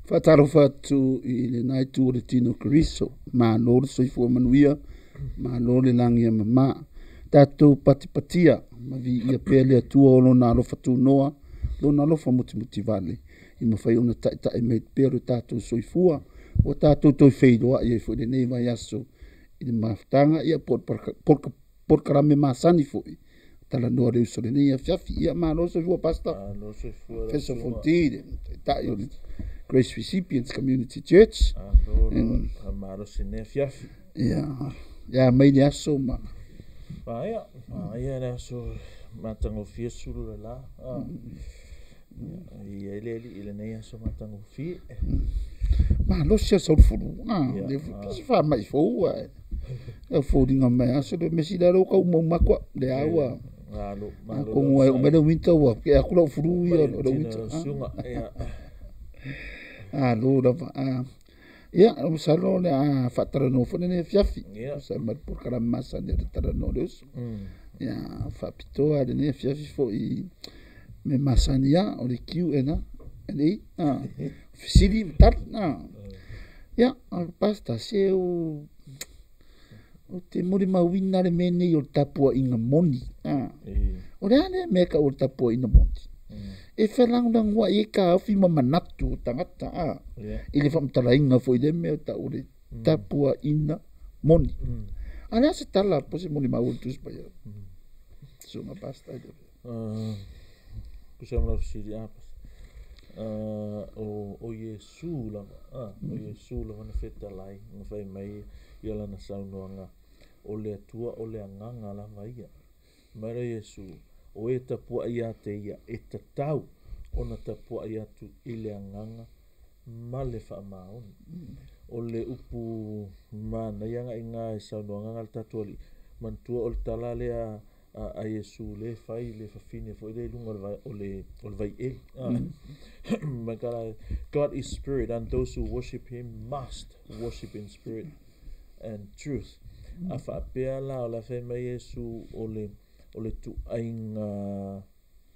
Whataro whatu I le nai tū le tino kariso. Mā nōre soifua manuia. Mā nōre langia mama. Tātou patipatia. Ma vi ia pele atua o lona alofa tū noa. Lona alofa muti vale. I mawhai ona tai mei pero tātou soifua. O tātou toi wheidoa ia fo le nei vai aso. I le maftanga ia por karame masani foi. Talanoa le Uso le nei fiafi ia mā no soifua pasta. Efeso Fonoti. Tai o Grace Recipients Community Church. Maro sine fiafi. Ya mai le aso ma. Ia le aso matango fia sulu la. Ia ile nei aso matango fia. Ma lo sia so fulu. Le fisi fa mai fo. E fo dinga mai aso le mesida ro ka mo makwa le awa. Ko mo me le winter wa ke akula fulu ia le winter. Lo da ia o salo le a fatara no fo ne fiafi. Sa ma por kala masa de Talanoa le Uso. Ia fa pitoa de ne fiafi fo I me masania o le kiu ena. Nei fisili tar ia pasta se o te mori mawina le mene o tapuaiga moni o le ane me ka o tapuaiga moni e whalangang wa e ka awhi mamanatu tangata I le whamtalaiga fo I le mea ta o le tapuaiga moni ale se tala po se moni mawu tus pa ia so ma pasta kusama fisili apas o Yesu la o Yesu la na feta lai no fai mai ia la na saunoanga o le atua o le anganga la mai mara Yesu o e tapua ia te ia e tatau ona tapua ia tu I le anganga ma le Faamaoni o le upu mana ianga inga e saunoanga ngal tatuali mantua o le tala le a Yesu le fai le fafine fo le lunga o le vai God is spirit and those who worship him must worship in spirit and truth afa pea la o la fe mai Yesu o le tu ainga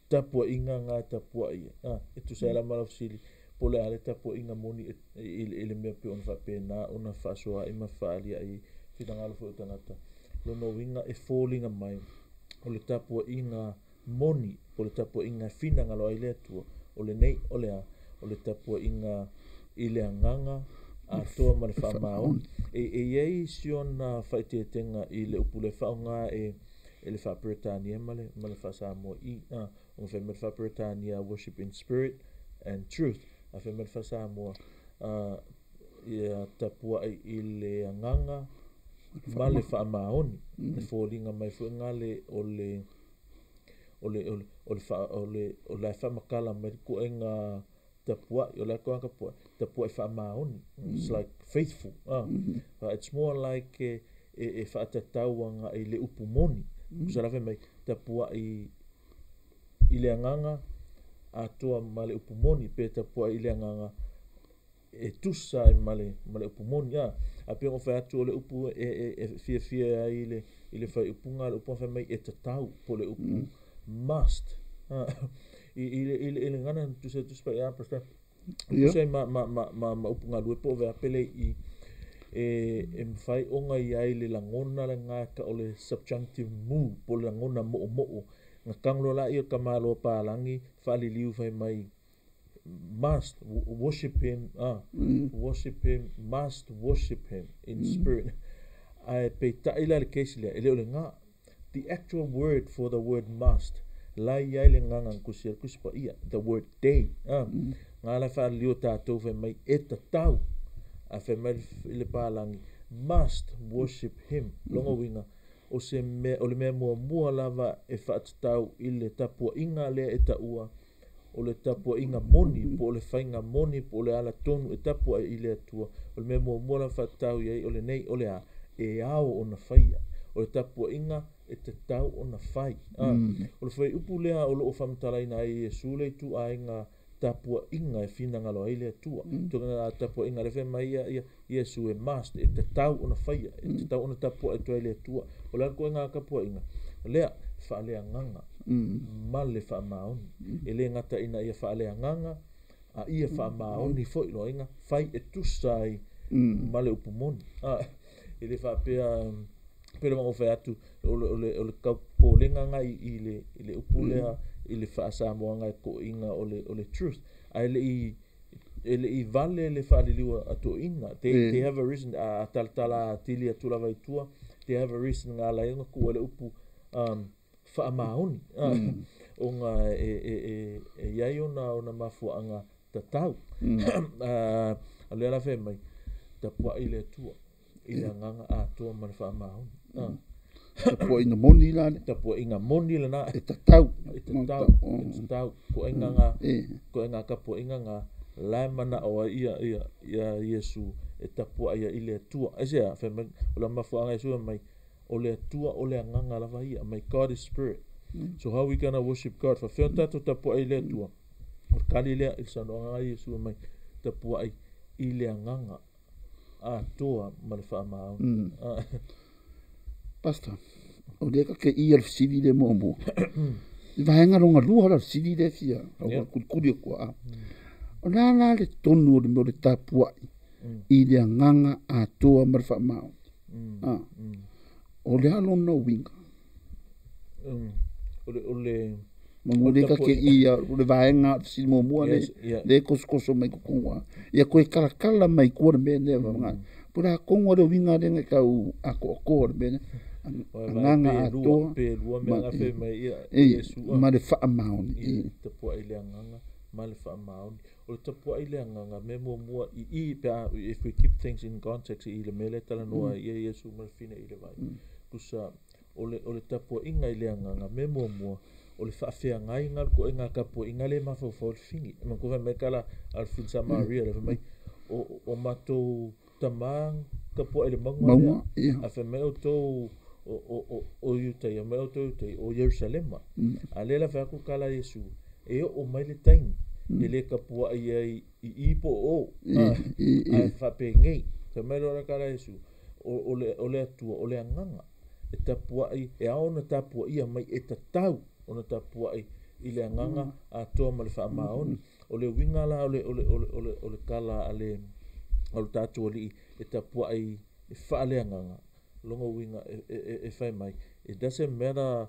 tapua inga nga tapua ia e tu sa la mala fsili po le ale tapua inga moni ele me pe on fa pena ona fa soa I ma fa ali ai finangalo fo tanata lo no winga e falling mai o le tapua inga moni o le tapua inga fina ngalo ai le atua o le nei o le tapua inga I le anganga a toa ma le Faamaoni e iei siona faitetenga I le upu le whaonga e le Whaperetania ma le Whasamoa o fe me le Whaperetania worship in spirit and truth a fe me le Whasamoa ia tapua I le anganga ma le Faamaoni le fōlinga mai fu ngale o le whamakala mai ko enga tapua o la ko tapua I Faamaoni it's like faithful it's more like e whaatatauanga I le upu moni kusarawe mai tapua I le anganga a toa ma le upu moni pe tapua I le anganga e tusa I male upu moni a pe ngofa atu o le upu fia I le fai upunga le upu mai e tatau po le upu must I le ngana tusa pa ia pasta tusa ma upunga lue po ve apele I e mfai onga I le langona le ngaka o le subjunctive mood po le langona mo nga kanglo la I ka malo palangi fali liu fai mai must worship him worship him must worship him in spirit ai pe taila le kesile ele o nga the actual word for the word must la ia le nga kusir kuspa ia the word day nga la fa liu tatou fe mai etatau a fe mai le palangi must worship him longo winga o se me o le me mo lava e fa tau ile tapua inga le etaua o le tapua inga moni po le fainga moni po le ala tonu e tapua ile atua o le me mo la fa tau ye o le nei o le a e ao ona faia o le tapua inga e te tau ona fai o le fai upu lea o lo famtalai na e Yesu le tu ainga tapua inga e fina ngalo ile atua tunga tapua inga le fe mai ia Yesu e must e te tau ona faia e te tau ona tapua e tu ile atua o la ko nga kapua inga lea fa le nganga mal le Faamaoni ele ngata ina ia fa le nganga a ia Faamaoni foi lo inga fai e tusai male upumoni i le whapea pere mga whai atu o le kaupolenga ngai i le upulea i le whaasamoa ngai ko inga o le truth ai le i vale le whaaliliwa atu ina they have a reason a talatala tili atu lava i tua they have a reason ngā laenga ku le upu Faamaoni o ngā e iai ona mafuanga tatau a le ala whai mai tapua i le atua i le anganga a toa ma le Faamaoni tapua ina moni la tapua inga moni la na e tatau ko inga kapua inga ngā lai mana o ia Yesu e tapua ia i le atua esea whai mai o la mafuanga Yesu mai o le atua o le anganga lava ia mai God is spirit so how we gonna worship God fa whea tatu tapua i le atua o kali lea i sanoanga Yesu mai tapua i le anganga a toa ma le Faamaoni Pastor o le ka ke i al sidi le mo i vaenga ronga lua la sidi le fia o kuri ko a o la le tonu le mo le tapua i le anganga a toa ma le Faamaoni o le alo no winga o le mo le ka ke i o le vaenga si mo mo le koskoso mai ko ia koe kala mai ko le mene nga pura kongo le winga le ka u ako le mene nganga ato pe lua me nga fe mai ia Yesu ma le Faamaoni tapua i le anganga ma le Faamaoni o tapua i le anganga me mo i if we keep things in context i le mele talanoa ia Yesu ma fine i le vai kusa o le tapua inga i le anganga me mo o le whaafea ngai ngal ko inga kapua inga le mafofo le fingi ma ko me kala al fin Samaria le mai o mato tamang kapua ile mangwa a fe me o to o yutai me o to yutai o Jerusalema ale la fa ku kala Yesu e o mai le taimi ele kapua i ipo o a fa pe ngai fe me lo kala Yesu o le atua o le anganga e tapua e aona tapua ia mai e tatau ona tapua i le anganga a toa ma le Faamaoni o le winga la o le kala ale o le tatu ali e tapua i whaale anganga longa winga e whai mai it doesn't matter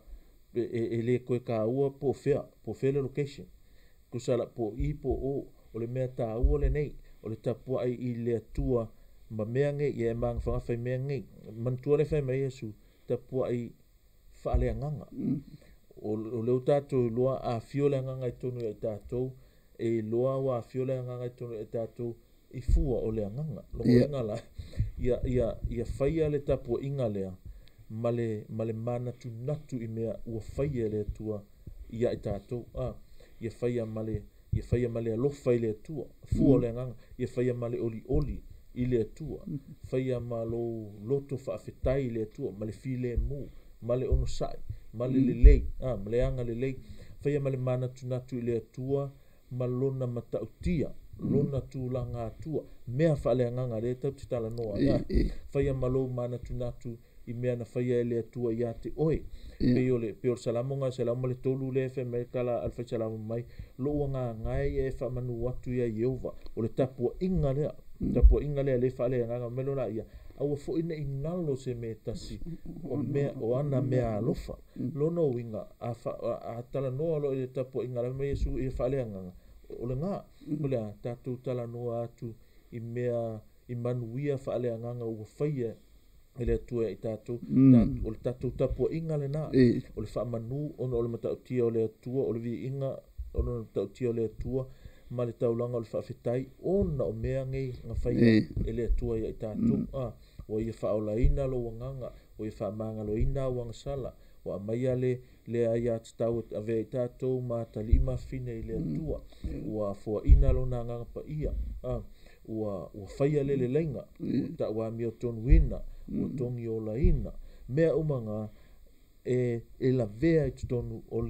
e le koe ka ua po fea le location kusala po i po o le mea ta ua le nei o le tapua i le atua ma mea nge i e maang whanga whai mea nge mantua le whai mai Yesu tapua i whaale anganga o leo tātou loa a fiole anganga i tonu i tātou e loa wa fiole anganga i tonu i tātou i fua o le anganga longo inga la ia whaia le tapua inga lea male mana tu natu i mea ua whaia le atua ia i tātou ia whaia male alofa i le atua fua o le anganga ia whaia male oli i le atua whaia malo loto whaafetai i le atua male file mu male ono sai male lelei male anga lelei whaia male mana tu natu i le atua malona matautia lona tūlanga atua mea whaale anganga re tau te talanoa whaia malo mana tu natu i mea na whaia ele atua i ate oe pe o salamonga salamo le tolu le fe me kala alfa salamo mai lo nga ngai e whamanu watu ia Yehova o le tapua inga lea le whaale anganga melo la ia aua fo ina inalo se me tasi o ana mea alofa lona winga a talanoa lo i tapua inga le me Yesu i whaale anganga o le ngā o le tātou talanoa atu i mea i manuia whaale anganga ua whaia e le atua i tātou o le tātou tapua inga le nā o le whaamanu o le matautia o le atua o le vi inga o le matautia o le atua ma le taulanga o le whaafetai ona o mea ngei ngā whaia e le atua i tātou o ia whaolaina lo wanganga o ia whaamanga lo ina wanga sala o a maia le aia tau a vea i tātou ma tali ima fine i le atua ua fua ina lo na nganga pa ia ua whaia le lenga ta ua mi o tonu ina ua tongi o la ina mea umanga e la vea i tonu o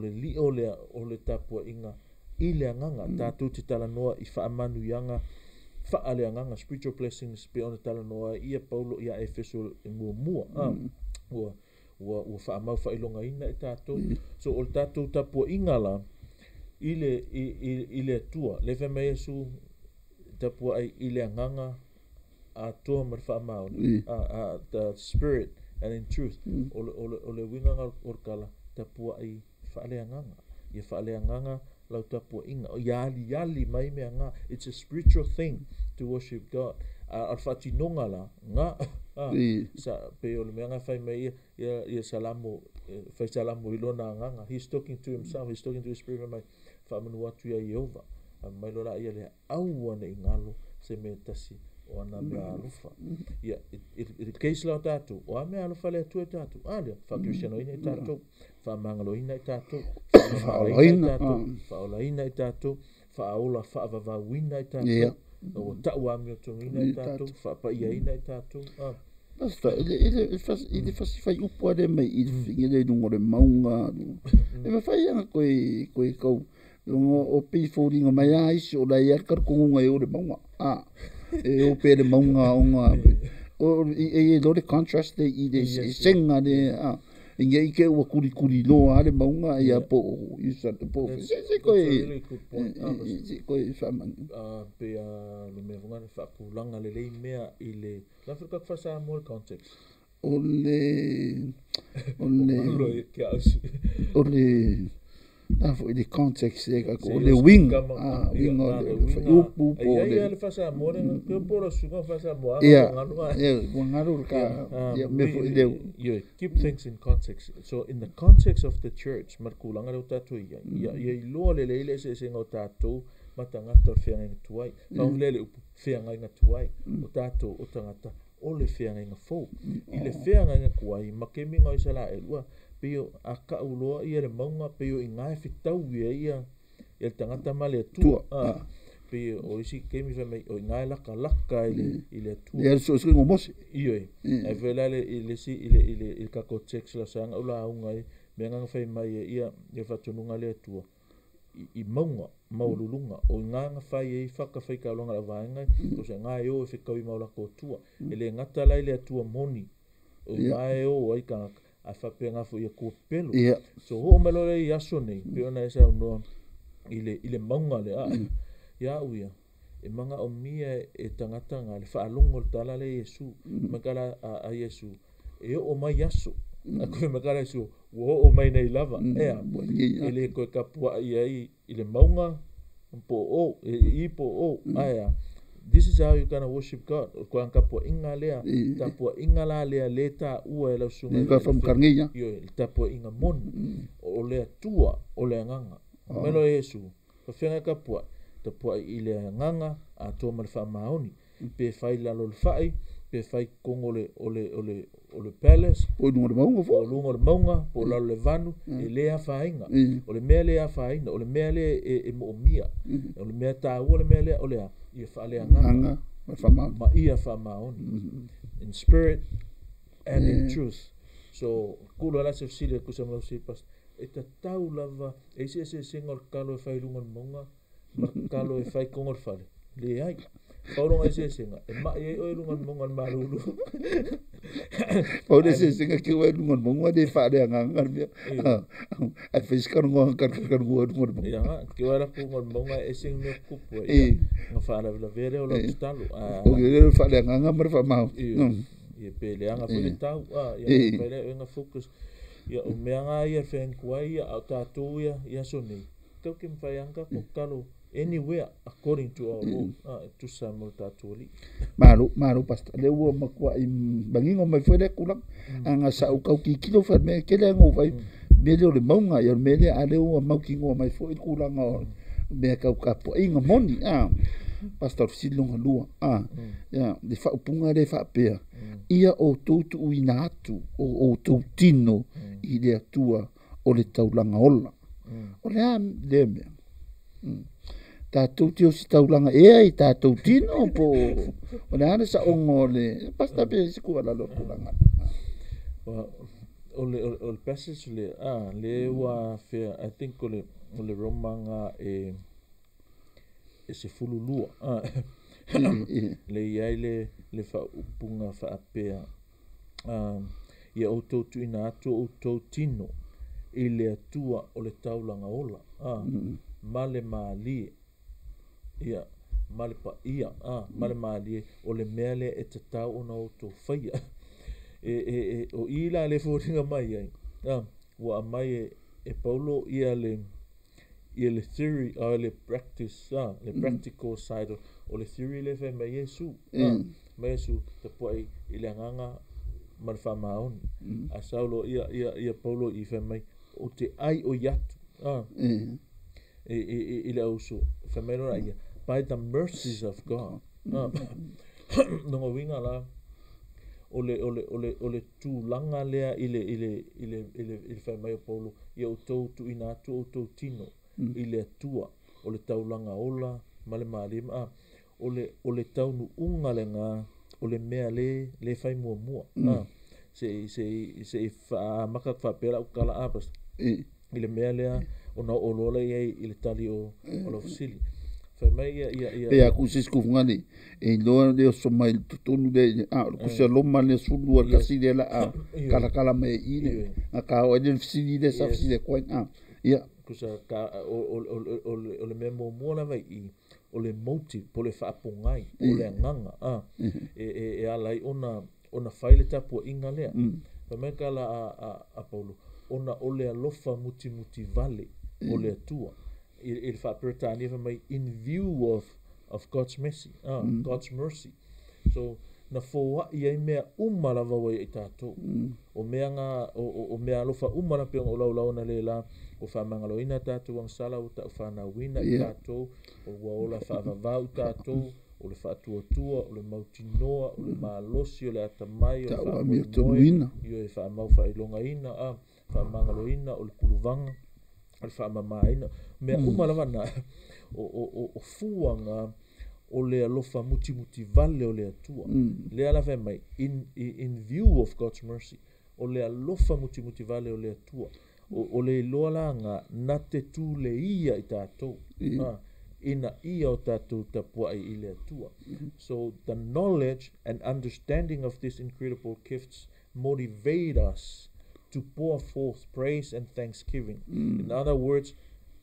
le li o le tapua inga i le anganga tātou te talanoa i whaamanu ianga whaale anganga spiritual blessings pe ona talanoa ia Paulo ia Efeso mua ua whaamau whailonga ina i tātou so o le tātou tapua inga la ile atua le fa mai su tapua ai ile nganga a toa mar Faamaoni the spirit and in truth ole winga orkala tapua ai faale nganga ye faale nganga lau tapua inga yali mai me nga it's a spiritual thing to worship God al fatinonga la nga sa pe ole me nga fai mai ya salamu fai salamu ilona nganga he's talking to himself he's talking to his spirit mai Faamanu atu ya Yehova mai lola ia le au ane ingalo se me tasi o ana me alufa ia il case la tatu o me alufa le tu tatu ale fa Cristiano ina tatu fa mangalo ina tatu fa ola ina tatu fa ola fa va wina tatu o ta wa me to ina tatu fa pa ia ina tatu basta ele fai upo de mai il fingere dungo de maunga e me fai anga koi kau o pe folding mai ai so da ia kar ko ngai o de maunga e o pe de maunga o e do de contrast de i senga de inge ke o kuri lo ale maunga ia po isa po se ko Faamoni pe le me vonga fa kulanga le mea ile la fa fa sa more context ole for the context le wing wing upu po le fa sa more ke por su fa sa mo ngaro ka me fo you keep things in context so in the context of the church mar kulanga le tatu ia lo le se ngo tatu matanga to fianga tuai pa le fianga nga tuai o tatu o tangata o le fianga nga fo i le fianga nga kuai makemi nga isala elua pio aka uloa ia le maunga pio inga fitau ia il tangata male tu pio o isi kemi fa mai o inga laka ile tu ia so ngo mos io e vela ile si ile ka ko text la sanga ula unga me nga fa mai ia fa tununga le tu i maunga maululunga o nga fai faka fai ka longa la vainga o se nga yo fe ka i maula ko tua ele ngata la ile tua moni o nga yo ai ka a fa pe nga fo ia ko pelo so ho melo le yaso nei pe ona esa no ile maunga le ya uia e manga o mia e tangata nga le fa longo tala le Yesu makala a Yesu e o mai yaso ako makala Yesu wo o mai nei lava ele ko kapua ia ile maunga po aya this is how you gonna worship God ko an kapua inga lea tapua inga la lea leta ua la sunga ka from karngia yo tapua inga mon o lea tua o lea nganga melo Yesu fa fenga kapua tapua ile nganga a to mal Faamaoni pe fai la lol fai pe fai kongole ole palace o lungo de maunga fo lungo de maunga po la le vanu e le afainga o le mele afaina o le mele e moomia o le mele ta o le mele o le ia fa le nganga ma ia Faamaoni in spirit and in truth so kula la se sile ku samlo si pas e ta tau lava e se singol kalo e fai lungo de maunga ma kalo e fai kongol fale le ai Paulo ai se singa e ma e o lungan mongan marulu Paulo se singa ki o lungan mongan de fa de nganga bia a fez kan ngo kan ngo ngo ya ki ora ku ngon monga e sing me ku po ya nga fa la vere o lo talo o le fa de nganga mar fa mau e pele anga fo le tau ya pele nga focus ya o me anga ia fen kuai ya ta tu ya soni to kim fa yanga ku kalo anywhere according to our law to Samuel Tatuli maru pasta le wo makwa bangingo mai foi de kulang anga sa u kau ki kilo fa me kele ngo vai me le maunga ya me le ale wo mau ki ngo mai foi kulang me kau ka po inga moni pasta silonga lua ya de fa upunga de fa pe ia o tutu uinatu o tutino i le tua o le taulanga ola o le le me tatou tio si taulanga ai tatou tino po ona ana sa ongo le pasta pe si ku ala lo kulanga o le passage le wa fe I think o le romanga e se fululua le ia le fa upunga fa apea ia o tautuina atu o tautino i le atua o le taulanga ola male malie ia male pa ia male malie o le mea lea e te tau ona o tō whaia o ila le fōringa mai ai wa mai e paulo ia le theory le practice le practical side o le theory le fe mai Yesu mai Yesu te puai i le nganga ma le Faamaoni a saulo ia paulo i fe mai o te ai o yatu i le uso fe mai no ia by the mercies of God no winga la ole tūlanga lea ile whai mai o paulo ia o tau tu ina atu o tau tino ile atua ole taulanga ola male malima ole tau nu unga le ngā ole mea le whai mua mua se maka whapela ukala apas ile mea lea ona olola iei ile tali o lo fasili ia ku sisku ngani e loa le so mai tutunu de ku se lo male sulu ka si de la kala me ile ka o de fasili de sa fasili ko ia ku sa ka o le memo mo na vai i o le motive po le whaapongai o le nganga e alai ona faile tapu inga lea me kala a paulo ona ole alofa muti vale o le atua il fa pertani mai in view of God's mercy God's mercy so na fo ia mea umala wa i tato o mea nga o mea alofa umala pe o lau na lela o fa mangalo ina tato wang sala o ta fa na wina i tato o wa ola fa va tato o le fa tua o le mautinoa o le malosi o le atamai o fa wina io e fa mau fa ilonga ina fa mangalo ina o le kuluvanga al fa mamaina me umala wana o fuanga o le alofa muti vale o le atua le ala fe mai in view of God's mercy o le alofa muti vale o le atua o le loala nga na te tu le ia i tatou ina ia o tatou tapuai i le atua so the knowledge and understanding of these incredible gifts motivate us to pour forth praise and thanksgiving. In other words,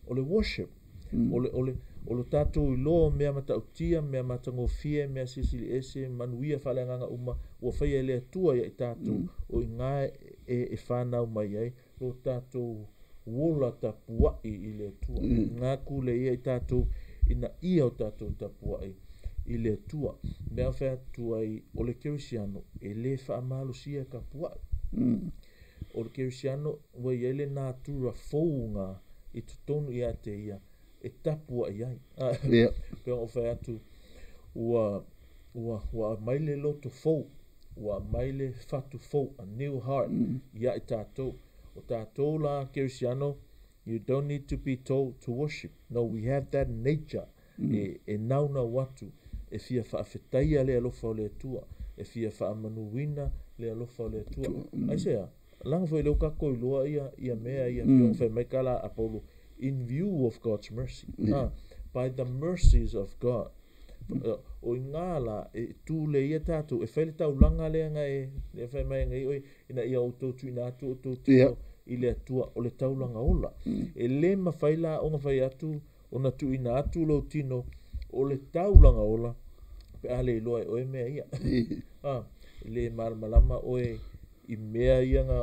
ole worship, ole tatou I loa mea matautia, mea matangofia, mea sisili ese, manuia whalenganga uma, ua whaia lea tua ia I tatou, o I ngā e whanau mai ai, lo tatou wola tapuai I lea tua. Ngā kule ia I tatou, ina ia o tatou tapuai I lea tua. Mea whea tuai ole kerisiano, e le whaamalusia ka puai. O le kerisiano wa ele na tura founga I tutonu ia te ia e tapua ai pe o fa atu wa maile loto fou wa maile fatu fou a new heart ia I tatou o tatou la kerisiano you don't need to be told to worship no we have that nature e nauna watu e fia fa afetaia le alofa o le tua e fia fa amanuina le alofa o le tua ai sea lang foi lo ka ko lo ia mea ia fe mai kala apolo in view of God's mercy by the mercies of God o ngala e tu le ia tatu e fele tau langa le nga e fe mai ngai ina ia o to tu ina to ile tua o le tau langa ola e le mafaila o nga fai atu ona tu ina atu lo tino o le tau langa ola pe ale lo o mea ia le malama o I mea ia nga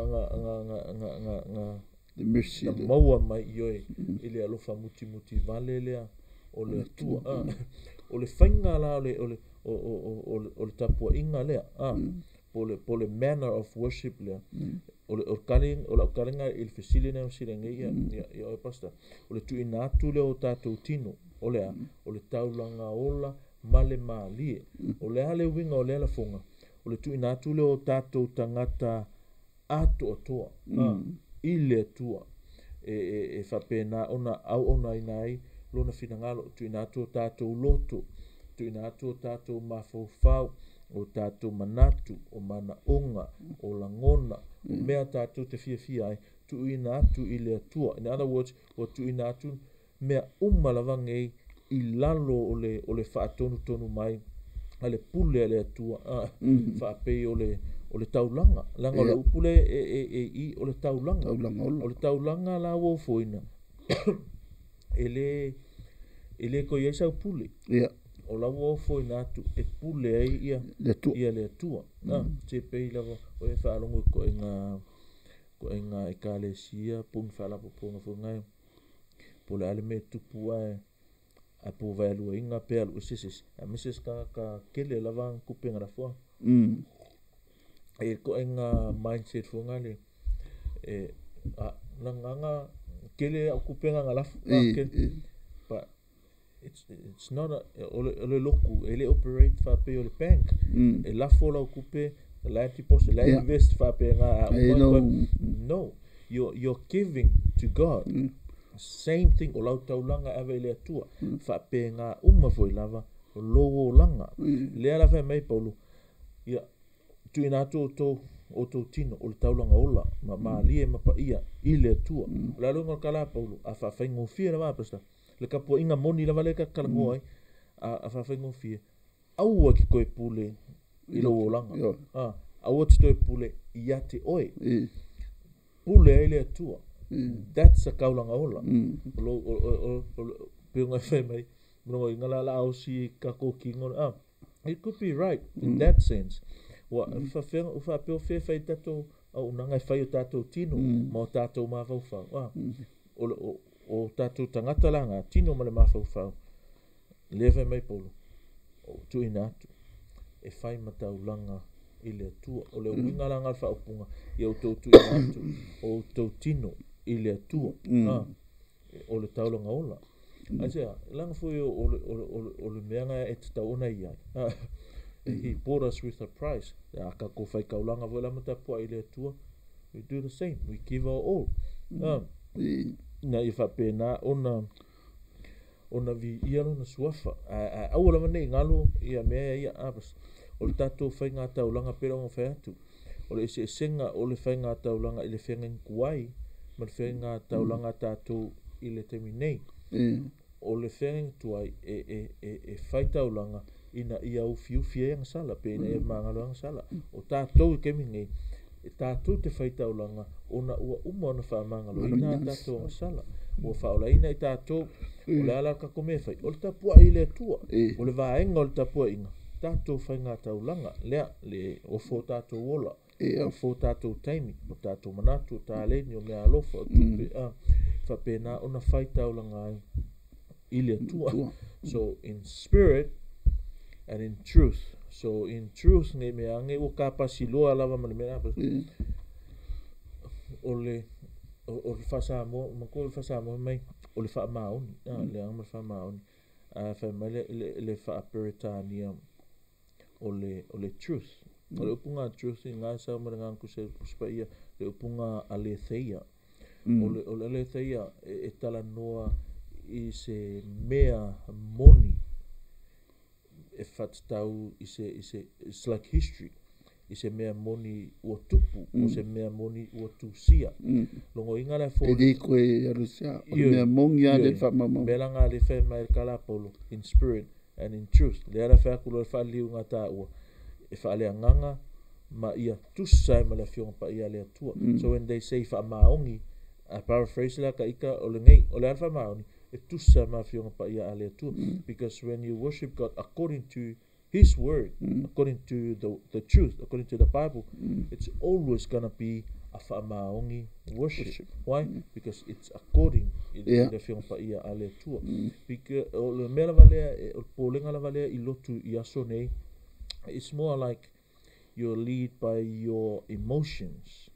the mercy na maua mai ioi ile alofa muti vale lea o le atua o le whainga la o le tapua inga lea po le manner of worship lea o le kalinga il fesili na usirenga ia o pasta o le tuina atu lea o tatou tino o lea o le taulanga ola male malie o le ale winga o le ala fonga o le tuina atu leo tatou tangata ato atoa ile tua e whapena ona inai lona finangalo tuina atu tatou loto tuina atu tatou mafofau o tatou manatu o mana onga o langona o mea tatou te fia ai tuina atu ile tua in other words o tuina atu mea umalavangei I lalo o le whaatonu mai ale pule ale tua fa pe ole taulanga langa ole upule e ole taulanga la wo foina ele ko ia sau pule ia o la wo fo ina atu e pule ai ia le tua te pei lava o e whaalongo ko inga ekalesia pung whala punga fungai pule ale me tupu ai a po valu inga pea lu sisis a misis ka kele lava kupenga la fo e ko inga mindset funga le a nanganga kele a kupenga ngala but it's not ole loku ele operate fa pe ole bank e la fola okupe la tipos la invest fa pe nga no you're giving to God same thing o lau taulanga ave le atua fa pe nga foi lava lowo langa le ala fa mai paulo ya tu ina to tino o taulanga ola ma lie ma pa ia ile atua la longa kala paulo a fa fa ngofia lava pasta le kapo inga moni lava le ka kalango ai a fa fa ngofia au ki koe pule i lo langa au ti to pule ia te oi pule ile atua that's a kaulanga ola lo pinga fa mai no ingala la o si ka ko kingo it could be right in that sense wa fa pe fa tato au nanga fa yo tato tino mo tato ma fa o tato tangata langa tino ma le mafau leve mai polo o tu inatu e fai matau langa ile tua o le winga langa fa opunga ia o tu inatu o tu tino ile tua o le taulanga ola asia langa foi o le meanga e tauna ia he bought us with a price ka ko fai kaulanga vola mata po ile tua we do the same we give our all na ifa pena ona vi ia no suafa a ola mane ngalo ia me ia abas o tato fai nga taulanga pero ngo fai atu o le senga o le fai nga taulanga ile fenga kuai ma fai nga taulanga tato ile terminate o le fenga tuai e fai taulanga ina ia u fia nga sala pena e mangalo nga sala o tato ke mingi e tato te fai taulanga ona ua uma na fa mangalo ina tato nga sala o faola ina i tato o le ala ka kome fai o le tapua i le tua o le vaenga o le tapua inga tato fai ngā taulanga lea le o fo tato wola o fo tato taimi o tato manatu o tāleni o mea alofa o tupe fa pena ona fai taulanga i le tua so in spirit and in truth so in truth nge mea nge o ka pasiloa lava ma le mea o le fasa mo mako le fasa mo mai o le Faamaoni le anga Faamaoni fa mai le fa peritania o le truth o le upunga truth nga sa mo nga ku se kuspaia le upunga aletheia o le aletheia e talanoa i se mea moni e fatau it's like history i se mea moni ua tupu o se mea moni ua tusia longo inga le fo e koe arusia o mea mongi a le whamamau mea langa le whai mai kala polo in spirit and in truth le ara whai kulo le whai liu ngā tā ua e whai lea nganga ma ia tusai ma le fionga pa ia lea tua so when they say Faamaoni a paraphrase la ka ika o le ngei o le ara Faamaoni e tusai ma fionga pa ia a lea tua because when you worship God according to His word, according to the truth, according to the Bible, it's always going to be a Faamaoni worship. Why? Because it's according to the film pa ia ale tua. Because le mela vale o polenga la vale I lotu iaso nei. It's more like you're led by your emotions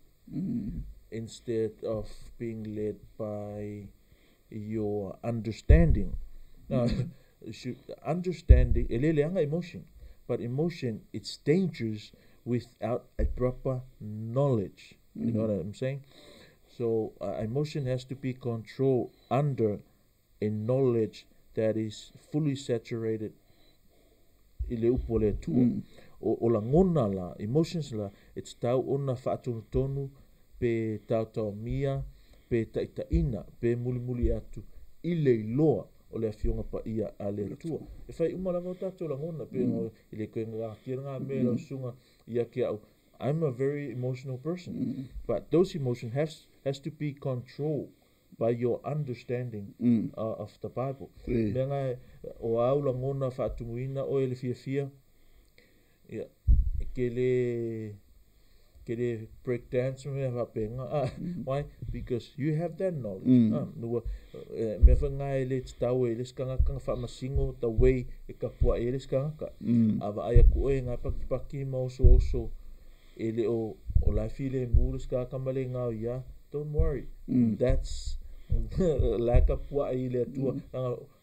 instead of being led by your understanding. Now, understanding emotion, but emotion it's dangerous without a proper knowledge. You know what I'm saying? So emotion has to be controlled under a knowledge that is fully saturated. Ile upole tu o la ngona la emotions la it's tau ona faatunu tonu pe tau mia pe taitaina pe muli atu ile loa o le afionga pa ia a le tua e fai uma lava o tatou lagona pe I le koe ngākia ngā mea lau sunga ia ke au I'm a very emotional person but those emotions has to be controlled by your understanding of the Bible. Eh. Menga o au la ngona whaatumuina o ele fia. Yeah. Kele break dance me hapenga. Why? Because you have that knowledge. Me whanga ele tau ele skanga kanga whamasingo the way e ka pua ele skanga ka. Ava ai aku e ngā paki mauso ele o lai file mūre skanga kamale ngā ia. Don't worry. That's like a pua ele atua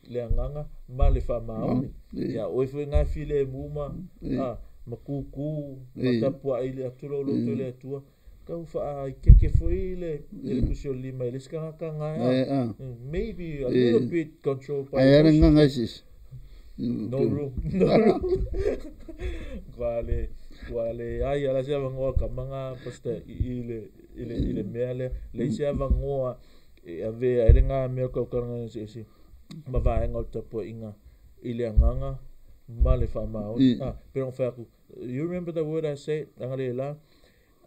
le anganga ma le Faamaoni. Ya o e ngā file mūma makuku matapua ile atula lo tole atua kau fa keke foi le kusio lima ile ska kanga maybe a little bit controlled by no room wale ai ala sia vangoa kamanga posta ile meale le sia vangoa ave ai nga me ko kanga esi ma va ngol tapo inga ile nganga male Faamaoni pero faku you remember the word I said angalela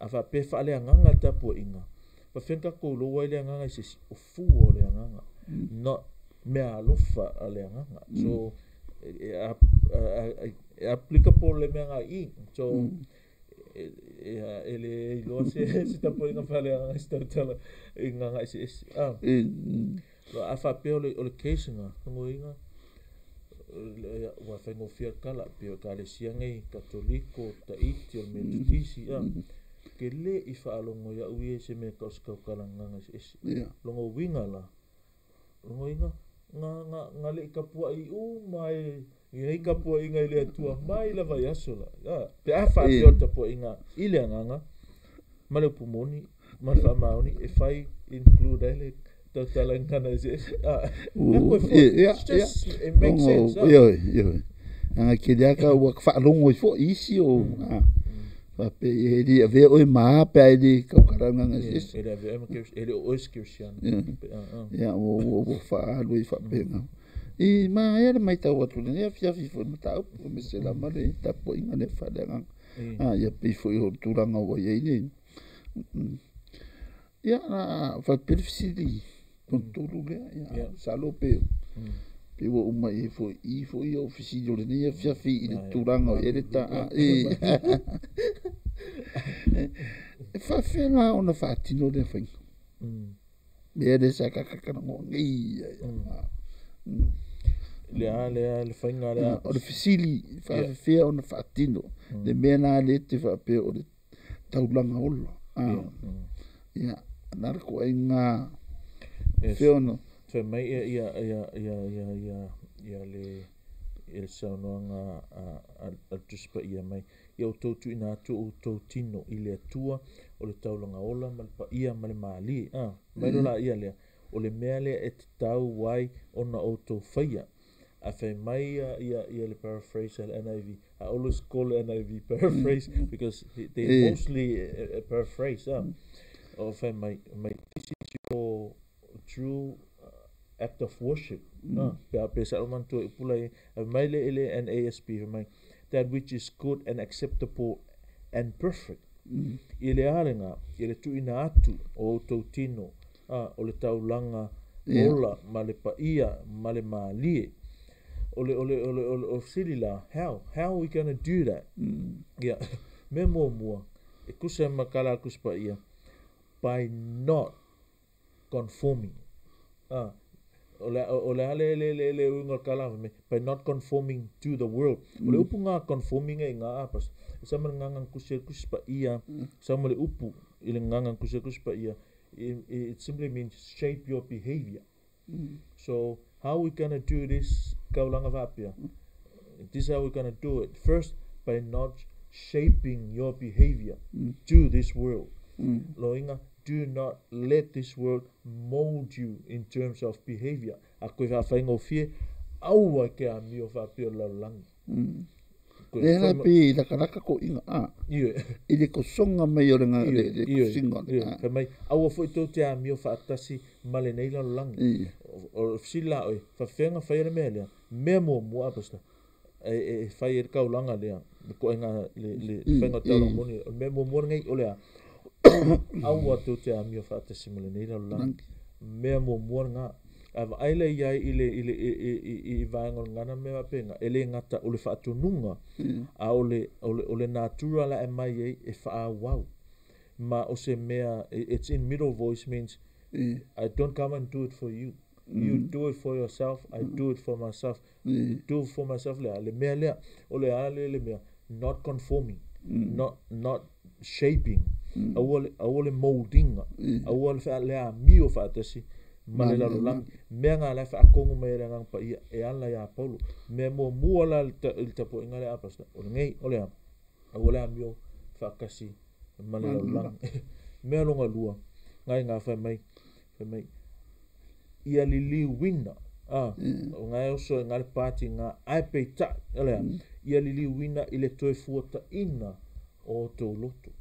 afa pe fa le nganga tapo inga pa fenka ko lo wa le nganga isi o fu o le nganga not me alofa le nganga so applicable le nganga I so ele lo se tapo inga fa le nganga sta nganga isi lo afa pe o le kesinga ngoinga wa fengo fia kala pio kale siangai katoliko ta iti o metutisi ke le I whaalongo ia ue se me kauskau kalanganga esi longo winga la longo inga nga le ikapua I mai ia ikapua inga ile atua mai la vai aso la pe a whaapio tapua inga ile anganga ma le pumoni ma le Faamaoni e whai include ele talangana is it makes sense. Anga kiriaka wa whaalongo fo isi o pe ele ave o ma pe ele kaukaranga ngas ele o excursion ya o whaalo I whapenga I ma ele mai tau atu ne fia fifo mata o me se la mare tapo inga ne whalenga ya pe fo I turanga o ye ni ya na fa perfili konturu le ya salope pe wo uma I fo I ofisio le ne fia fi I turanga o ele ta fa fela ona fatino le fa Bede sa kakakana mo ngi le fainga le o le fisili fa fe ona fatino le mena le te fa pe o le taulanga olo ya na ko inga fe ono fe mai ia le il saunga al tuspa ia mai ia to tu ina to tino ile tua o le taulanga ola mal pa ia mal mali mai la ia le o le mele et tau wai ona auto faia a fe mai ia le paraphrase al NIV I always call NIV paraphrase because they mostly paraphrase o fe mai this is your true act of worship pe salman to pulai mai le ele NASB mai that which is good and acceptable and perfect ile arenga ile tu ina atu o tino o le taulanga ola male paia male malie ole silila how we gonna do that memo mua e kusa makala kuspaia by not conforming ole ale unga kala me by not conforming to the world ole upunga conforming e nga apas sama ngangang kuspaia sama le upu ile ngangang kuspaia it simply means shape your behavior so how we gonna do this kaulanga vapia this is how we're gonna do it first by not shaping your behavior to this world loinga do not let this world mold you in terms of behavior ako va faingo fie au ke a mi o vapia la lang Era pe la karaka ko inga ile ko songa mai o nga le singa ka mai au foi to te a mi o fatasi male nei la lang o sila o fa fenga fa ele mele memo mo apasta e fa ir ka ulanga le ko nga le fenga te lo moni memo mo ngai ole au to te a mi o fatasi male nei la lang mea mua ngā. Ava aile iai i vaengol ngana mea penga, ele ngata ole whaatununga, a ole natura la e mai e whaawau. Ma o se mea, it's in middle voice means, I don't come and do it for you. You do it for yourself, I do it for myself. Do it for myself le mea lea, ole ale le mea, not conforming, not shaping, awole molding, awole wha lea mio whaatasi, ma le lalolangi, mea ngā lai whaakongu mai ngang pa ia, e ala ia Paulo, mea mua la il tapuaiga le apasta, ole ngei, ole a, awole a mio whaakasi, ma le lalolangi, mea longa lua, ngai ngā whai mai, ia lili wina, ngai oso ngā le pāti ngā aipe ta, ole a, ia lili wina i le toe fuata ina o tō loto,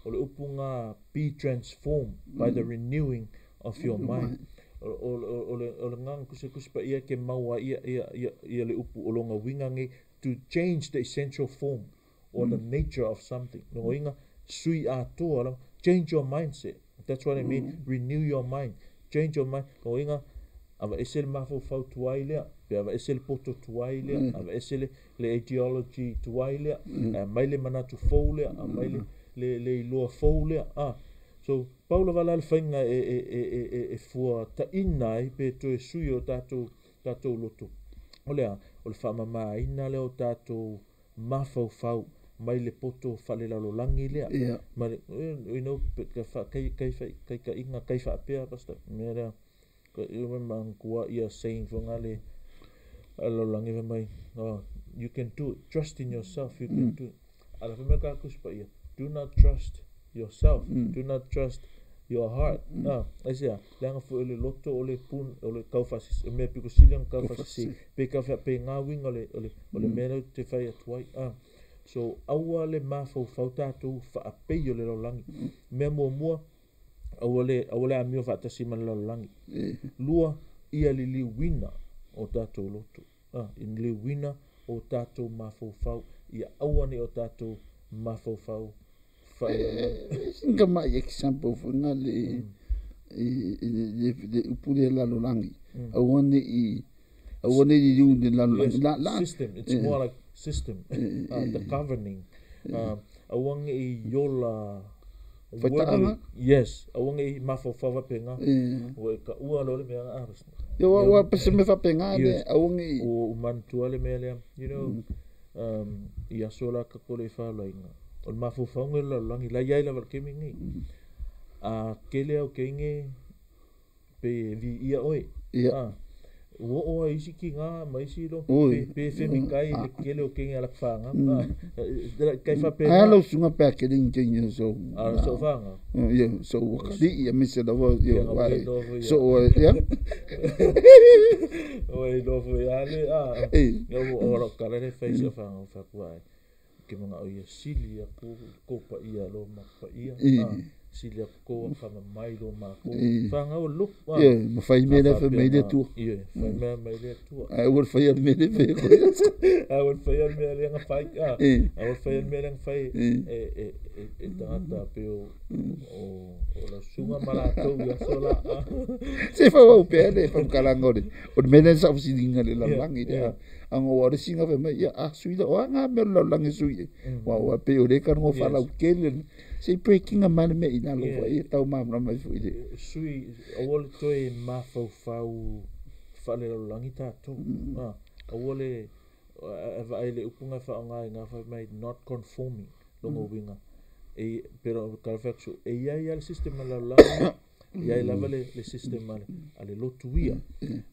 ole upu ngā be transformed by the renewing of your mind. Ole ngang kusipa ia ke maua ia le upu olonga winga ngi to change the essential form or the nature of something. No inga sui atoa, change your mindset. That's what I mean. Renew your mind. Change your mind. No inga ava esel mafo fau tuai lea, pe ava esel poto tuai lea, ava esel le ideology tuai lea, mai le manatu fau lea, mai le iloa fau lea. So Paulo wala le whainga e fua ta inai pe to e sui o tātou loto. Olea, o le whamama ina leo tātou mafau fau mai le poto whale lalo langi lea. Ma le, you know, kai inga kai whaapea pasta. Mea lea, you remember kua ia saying for ngā le lalo langi mai. You can do it. Trust in yourself. You can do it. Ala whamea kā kuspa ia. Do not trust yourself. Do not trust your heart. I say, langa fu ole loto ole pun ole kaufasi me piko silang kaufasi pe kafa pe nga wing ole mera te fai atuai. So aua le mafau fauta tu fa ape yo le langi. Me mua awale amio fa tasi man le langi. Lua ia li wina o tatou loto. In li wina o tatou mafau fau ia aua ni o tatou mafau fau. Singa mai example for nga le upule la lolangi. Awane i liu de la system. It's more like system. The governing. Awange i yola. Yes. Awange i mafo fava penga. Ka ua lo le mea aras. Yo wa pese me fa penga de awange o mantua le mea. You know, ia sola ka kole fa lainga. O mafu faunga la langi la yai la kemi ngi kele au kenge pe vi ia oi o isi ki nga mai si lo pe femi kai le kele o kenge ala fanga kai fa pe ala sunga pe kele ngi so so fanga so wakali ia mise da vo so ya oi do vo ya le yo o kala le face fanga fa kwai ke mga o ia sili a ko pa ia lo ma pa ia sili a ko fa mai lo ma ko fa nga o lo ma fai me le fa me le tu fa me le tu ai wor fa ia me le fe ko ai wor fa ia me le nga fai ai wor fa ia me le nga fai e tata pe o la sunga mala to ia sola se fa o pe le fa kalangore o me le sa usidinga le la langi ango wa singa fe mai a suida o nga me lo langi sui wa pe o le kan ngo fa la kele se breaking a man me ina lo fa e tau ma mai fu ide sui o wole toi ma fau fa le lo langi ta to o wole va ele upunga fa nga fa mai not conforming longo winga pero calfexo ia il sistema la langi ia lava le sistema ale lotuia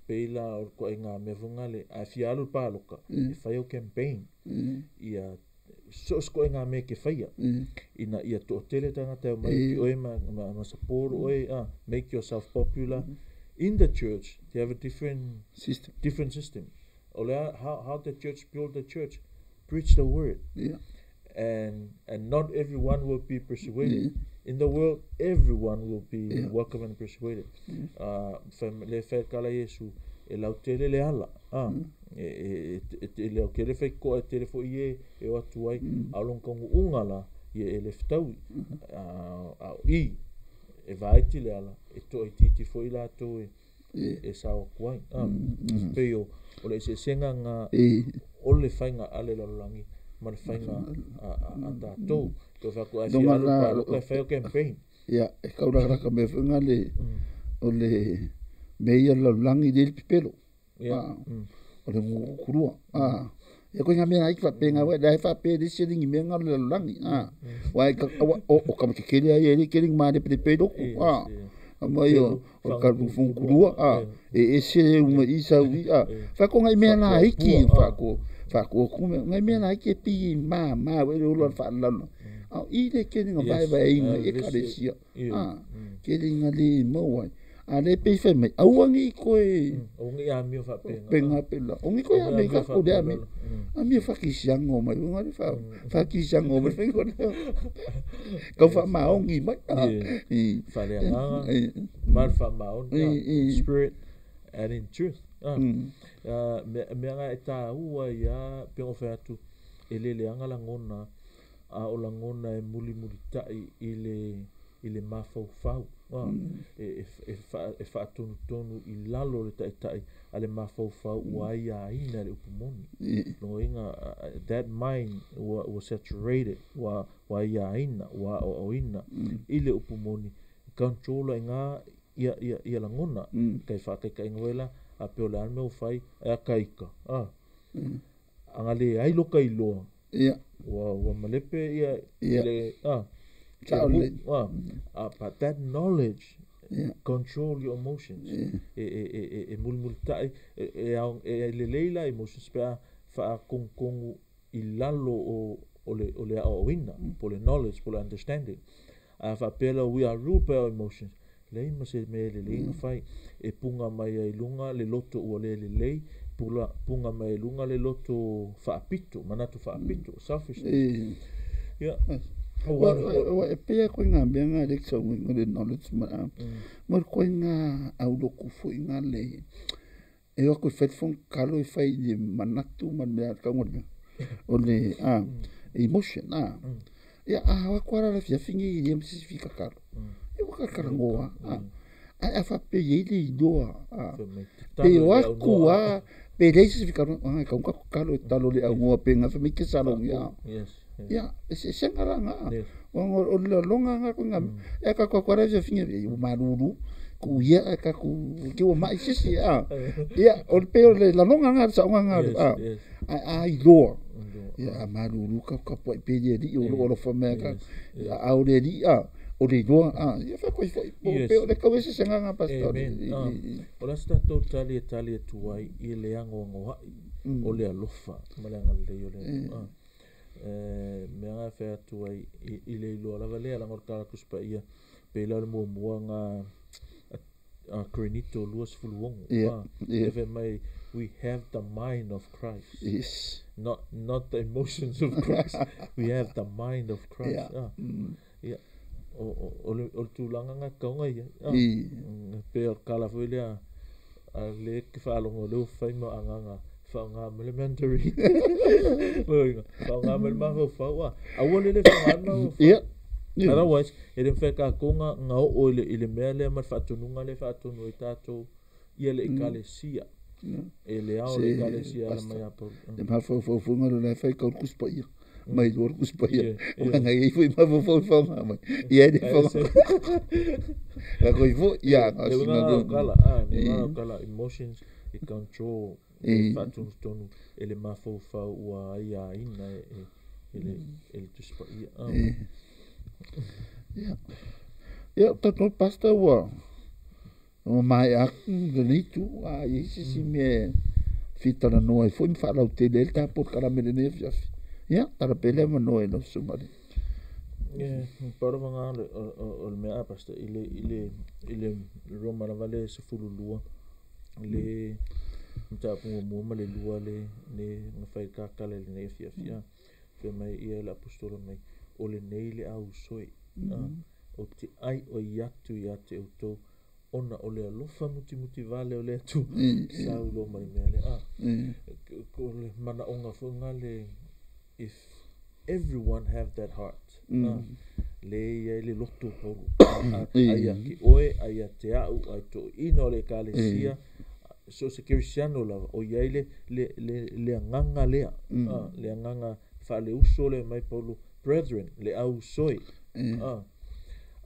pe la ko nga me vungale a fialu paloka fai o campaign ia so ko nga me ke faia ina ia to tele tanga te mai oi ma support oi make yourself popular in the church. They have a different system. How the church build the church, preach the word, and not everyone will be persuaded. In the world, everyone will be welcome and persuaded. Le fe kala Yesu e lau tele le ala. E lau kele fe ko e tele fo ie e o atuai along kongu ungala ye e le ftau i e vaiti le ala. e to i titi fo i lato e sao kuai peo o le se senga nga o le fainga ale lalangi ma le fainga a tatou to fa ku ai alu pa lo ka fai o campaign ya e kaura raka me funga le o le meia lalangi del pipelo o le kurua e ko ngamia ai fa penga wa dai fa pe de sitting me ngal lalangi wa o kam ke kele ai ele kele ma de pipelo amayo o ka fun kurua e se uma isa wi fa ko ngai me na iki fa ko kume ngai me na iki pi ma we lo fa lalo i le kele ngai vai e ka de sia kele ngali mo wa ale pe fe me awangi ko ongi a mi fa penga pela ongi ko ya me ka ko de ami fa ki siango mai ngali fa ki siango mai fe ko fa ma ongi mai fa le nga mal fa ma ongi spirit and in truth me nga eta ua ya pe o fa tu ele le anga la ngona o la ngona e muli tai ile mafau e fa tonu i lalo le tai ale mafau wa ia ina le upumoni no inga that mind was saturated wa ia ina wa o ina ile upumoni control nga ia la ngona kai fa kai ngwela a pe ola me fai a kaika angale ai lo kai lo wa malepe ia ile but that knowledge control your emotions e mulmultai e leila emotions fa kong i lalo o le wina po le knowledge po le understanding fa pela we are ruled by our emotions le ma se me le fai e punga mai ai lunga le loto o le punga mai lunga le loto fa apito manatu fa apito selfishness o e pe ko nga benga le so ngore knowledge ma ko nga au lo ku fu nga le e ko fet fon kalo e fai di manatu man me ka ngore o le emotion ya wa kwara la fia fingi di msifika kalo e wa ka ngoa a fa pe ye di do pe wa ku pe le sifika ka kalo talo le ngoa pe nga fa mi ke salong ya se sengaranga o le longa nga ko ngam e ka ko kwara je finge e maruru ku ya ka ku ke o mai sisi ya o pe le la longa nga sa nga ai do ya maruru ka po pe je di o lo fa me ka a o le di o le do ya fa ko pe o le ka se senga pastor o la sta totally tu ai ile yango ngo o le alofa malanga le yo le me nga fa tu ai ile lo la vale la ngorka ku spa ia pe la mo nga crenito luas fulwong even my we have the mind of Christ not the emotions of Christ we have the mind of Christ o tu langa nga ka ia pe kala fulia le ke fa lo lo fa mo anga Fanga elementary. Fanga fa wa. Awole le fanga. Otherwise, ele feka konga nga o ile mele ma fatununga le fatunu itato ile ekalesia. Ele ao le ekalesia la maya po. Le ma fo nga le feka kuspa ia. Mai dor kuspa ia. Nga ia foi ma fo ma. Ia de fo. La ko fo ia. Nga kala emotions it control fatu tonu ele mafo fa wa ia ina ele tuspa ya tato pasta wa o mai a gelitu isi me fitana no e foi fa la hotel ta por caramelo ne ya tara pele ma no no sumari para vanga o me a pasta ile Roma la vale se fululua le mta pu mo le lua le fai ka kale le fia fe mai ia la apostolo mai o le nei le au soi o te ai o yatu o to ona o le alofa muti vale o le tu sau lo mai mele ko le mana onga fo ngale if everyone have that heart. Le loto poro. Aia ki oe, aia te au, ai to ino le kalesia. So se Cristiano la o iai le anganga lea. Le anganga fa le uso le mai polo brethren, le au soi.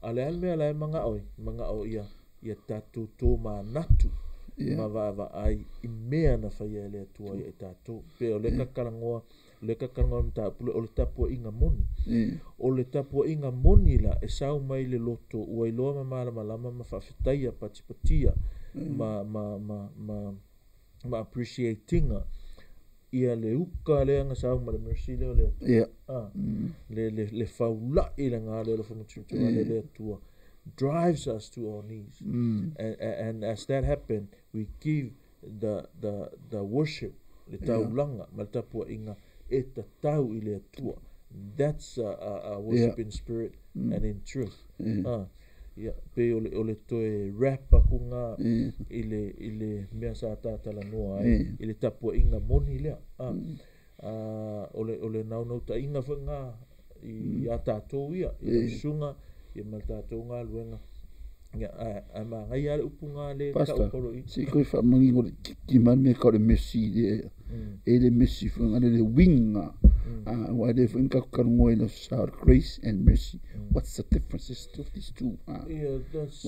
Ale almea la manga o ia tatu to ma natu. Ma va ai imea na fa ia le tua ia tatu. Pe o le kakarangoa mta pule o le tapua inga moni. O le tapua inga moni la e sau mai le loto ua iloa malama ma whawhitaia patipatia ma appreciatinga ia le uka le anga sau ma le mercy leo le le faula i le ngā leo le whamututu le tua drives us to our knees. And as that happened, we give the worship le taulanga ma le tapua inga e tatau i le tua. That's a worship in spirit and in truth. Pe o le toe rapa ku ngā i le mea sa talanoa ai i le tapua inga moni lea. O le naunau ta inga wha i a tātou ia i le sunga i ma tātou ngā luenga. A ma ngai ale upu ngā le ka uparo i. Si koe whamangi ngore ki man me ka le mesi e le mesi whanga le winga. Why they think of grace and mercy? What's the differences of these two? That's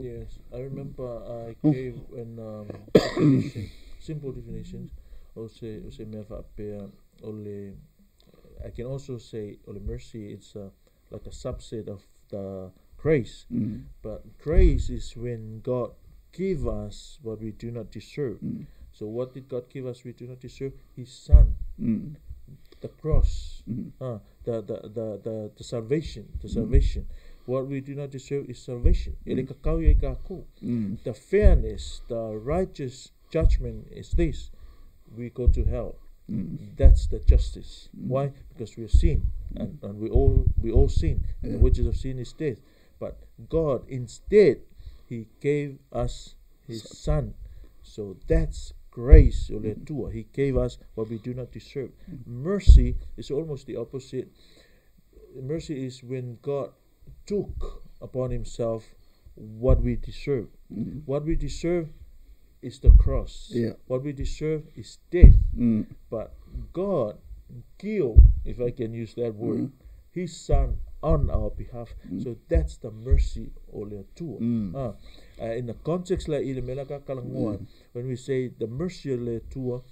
yes, I remember I gave an simple definitions. I can also say mercy. It's like a subset of the grace, but grace is when God give us what we do not deserve. So what did God give us we do not deserve? His Son, the cross, the salvation, What we do not deserve is salvation. The fairness, the righteous judgment is this: we go to hell. That's the justice. Why? Because we are sin, and we all sin, and the wages of sin is death. But God instead, He gave us His Son. So that's grace. He gave us what we do not deserve. Mercy is almost the opposite. Mercy is when God took upon Himself what we deserve. What we deserve is the cross. What we deserve is death. But God killed, if I can use that word, His Son on our behalf. So that's the mercy o le atua. In the context like ile melaka kalangoa, when we say the mercy o le atua,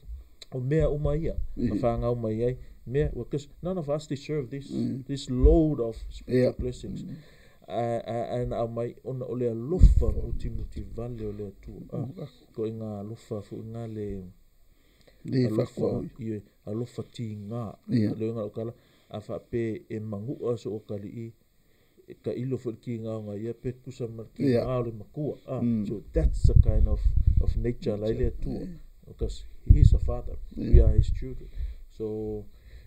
o mea umaia, mawhanga umaia, because none of us deserve this load of spiritual blessings. And mai ona o le alofa o timuti vale o le atua. Ko inga alofa fu inga le alofa ti ngā. Le inga o kala. Afa pe e mangu aso o kali ka ilo fo ki nga ia pe kusa marki le makua. So that's a kind of nature laile tu, because He's a father, we are His children. So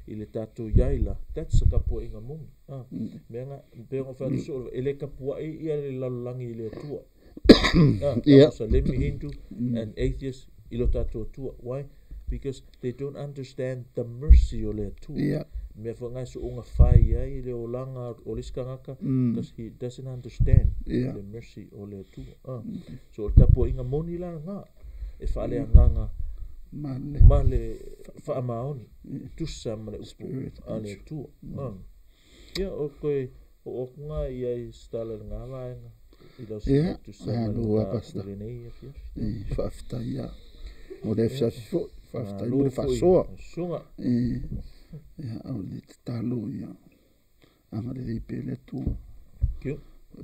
ile tatu yaila, that's a kapo inga mungi. Menga pengo fa so ele kapua ia le lalangi ile tua. So let me Hindu and atheist ilo tatu tua. Why? Because they don't understand the mercy o le tua. Me whangai so unga whai ai le o langa o liskangaka, because he doesn't understand the mercy o le tua. So o tapua inga moni la ngā e whaale anganga ma le Faamaoni tusa ma le upu a le tua. Ia o koe o ngā ia stala ngā waenga i lau sika tusa ma le nei e fia. Whaftai o le fiafifo, whaftai mo le whasoa. Sunga. Ia au le talo ia anga le pele tu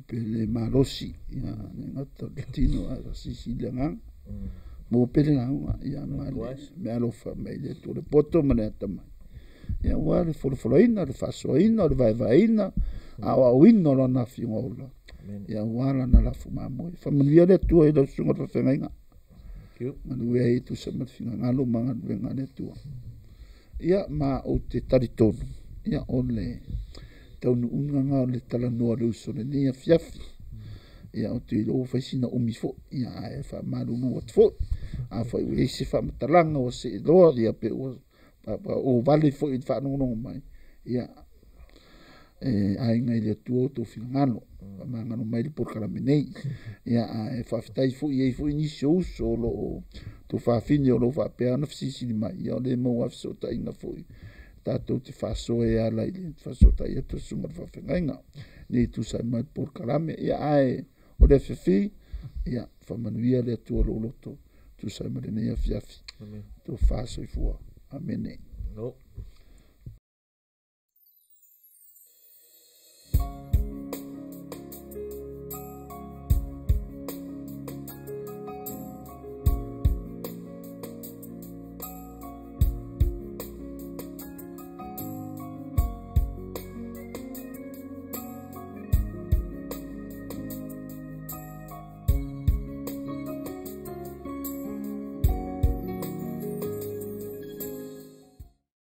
pele marosi ia ngata tino a sisi lenga mo pele nga ia male me alofa me le tu le poto mane tama ia wale foloina le fasoina le vaina a wino lo na fingola ia wala na la fuma mo famia le tu e lo sunga fa fenga manu e tu sama finga ngalo manga venga le tu. Ia ma o te taritonu. Ia o le taunu unga le Talanoa le Uso le nia fiafi. Ia o te ilo whaisina umi fo. Ia e wha marunu at fo. A whai ue se wha matalanga o se loa ia pe o o vale fo i whanongonongo mai. Ia, ai ngai le tuo to whingano, mangano mai li por karame nei. Ia, e whawhitai fo i fo i nisi uso lo to whawhini o lo whapea na fisisi ni mai. Ia, le mau afiso ta inga fo i. Tātou te whaso e ala i le whaso ta ia to sunga whawhengainga. Nei tu sai mai por karame. Ia, ai, o le whiwhi, ia, whamanuia le atua lo loto. Tu sai mai nei a fiafi. To whaso i fua. Amen. No.